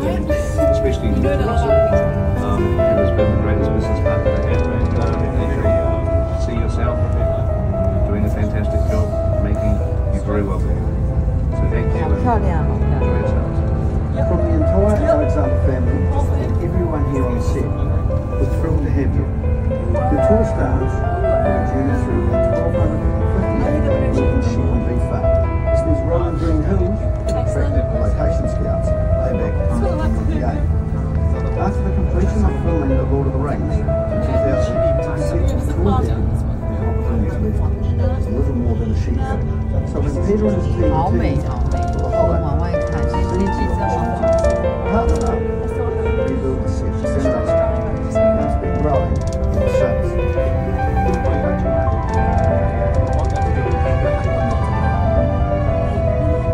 especially Russell, who has been the greatest business partner they have, and see yourself doing a fantastic job, making you very welcome. So thank you, and enjoy yourselves. From the entire Alexander family and everyone here on set, we're thrilled to have you. The tour starts on a journey through the 1250 Lincoln Shetland Bee Farm. This is rolling green hills and attractive location scouts way back in the game. After the completion of filming The Lord of the Rings in 2007, tour down, a little more than a sheep coat. So when Peter and his team partnered up, rebuild the set foundation, and it's been growing ever since.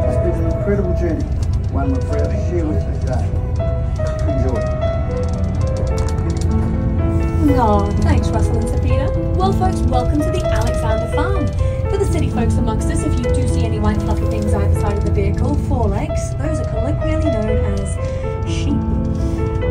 It's been an incredible journey, one we're proud to share with you today. Enjoy. Oh, thanks Russell and Sir Peter. Well folks, welcome to the Alexander Farm. For the city folks amongst us, if you do see any white fluffy things either side of the vehicle, four legs, those are colloquially known as sheep.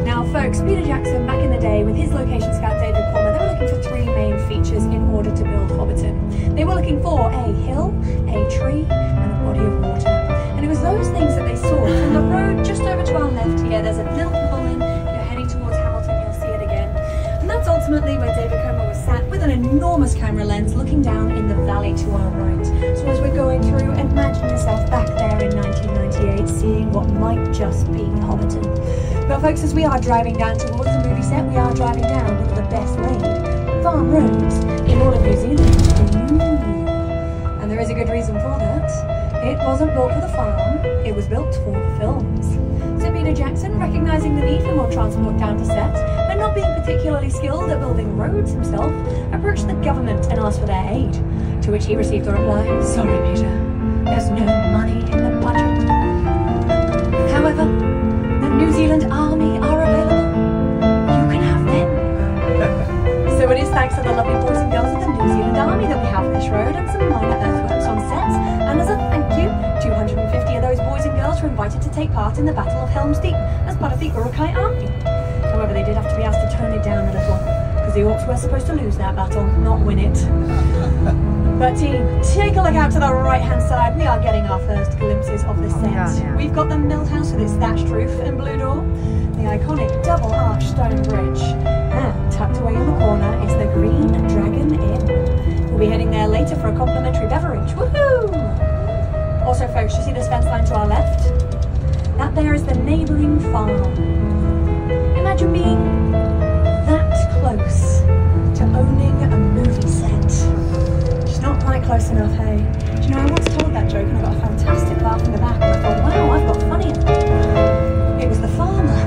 Now folks, Peter Jackson back in the day with his location scout David Palmer, they were looking for three main features in order to build Hobbiton. They were looking for a hill, a tree and a body of water. And it was those things that they saw. From the road just over to our left here, there's a little pulling, you're heading towards Hamilton, you'll see it again. And that's ultimately where David Comer was sat with an enormous camera lens looking down in the valley to our right. So as we're going through, imagine yourself back there in 1998 seeing what might just be Hobbiton. But folks, as we are driving down towards the movie set, we are driving down one of the best laid farm roads in all of New Zealand. And there is a good reason for that. It wasn't built for the farm, it was built for films. So Peter Jackson, recognising the need for more transport down to set, but not being particularly skilled at building roads himself, approached the government and asked for their aid. To which he received the reply, "Sorry Peter, there's no money in the budget." However, the New Zealand Army are available. You can have them. So it is thanks to the lovely boys and girls of the New Zealand Army that we have this road and some minor earthworks on sets. And as a thank you, 250 of those boys and girls were invited to take part in the Battle of Helm's Deep as part of the Urukai Army. However, they did have to be asked to tone it down a little, because the Orcs were supposed to lose that battle, not win it. But team, take a look out to the right-hand side. We are getting our first glimpses of the set. We've got the mill house with its thatched roof and blue door, the iconic double-arched stone bridge, and tucked away in the corner is the Green Dragon Inn. We'll be heading there later for a complimentary beverage. Woohoo! Also folks, you see this fence line to our left? That there is the neighbouring farm. Imagine being that close to owning a movie set. Just not quite close enough, hey? Do you know, I once told that joke and I got a fantastic laugh in the back and I thought, wow, I've got funnier. It was the farmer.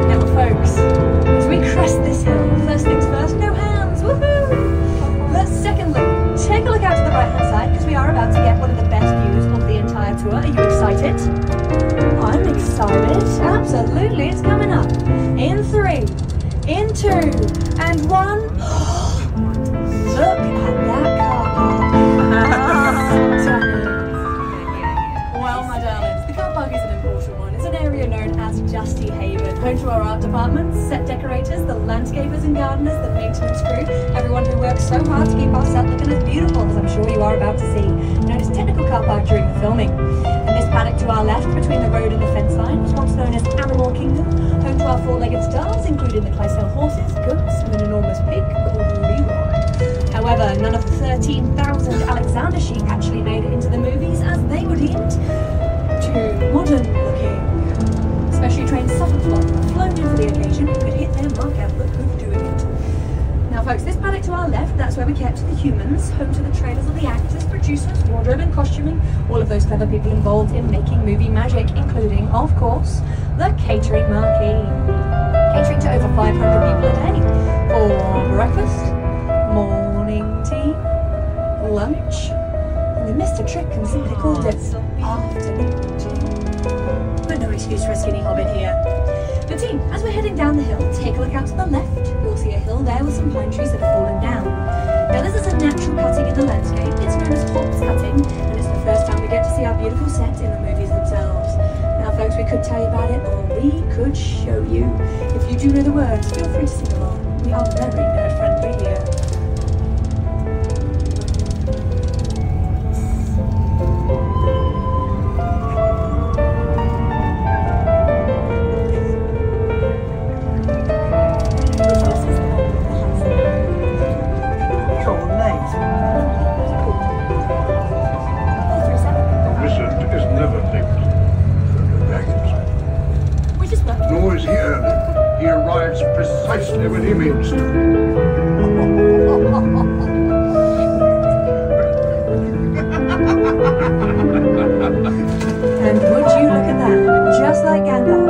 Now folks, as we crest this hill, first things first, no hands, woohoo! But secondly, take a look out to the right hand side because we are about to get one of the best views of the entire tour. Are you excited? I'm excited. Absolutely, it's coming up. In 3, in 2, and 1. Look at that car park. Stunning. Well, my darlings, the car park is an important one. It's an area known as Dusty Haven, home to our art departments, set decorators, the landscapers and gardeners, the maintenance crew, everyone who works so hard to keep our set looking as beautiful as I'm sure you are about to see. Known as technical car park during the filming. And this paddock to our left, between the road and the fence line, was once known as Animal Kingdom, home to our four-legged stars, including the Clydesdale horses, goats, and an enormous pig called Leroy. However, none of the 13,000 Alexander sheep actually made it into the movies, as they were deemed too modern looking. Specially trained Suffolk flock flown in for the occasion could hit their mark out, but good doing it. Now folks, this paddock to our left, that's where we kept the humans, home to the trailers of the actors, producers, wardrobe and costuming, all of those clever people involved in making movie magic, including, of course, the catering marquee. Catering to over 500 people a day for breakfast, morning tea, lunch, and then Mr. Trick and simply called it afternoon tea. But no excuse for a skinny hobbit here. But team, as we're heading down the hill, take a look out to the left. You'll see a hill there with some pine trees that have fallen down. Now this is a natural cutting in the landscape. It's known as Hobbs cutting, and it's the first time we get to see our beautiful set in the movies themselves. Now folks, we could tell you about it, or we could show you. If you do know the words, feel free to sing along. We are very nerd-friendly here. Nor is he early. He arrives precisely when he means to. And would you look at that, just like Gandalf.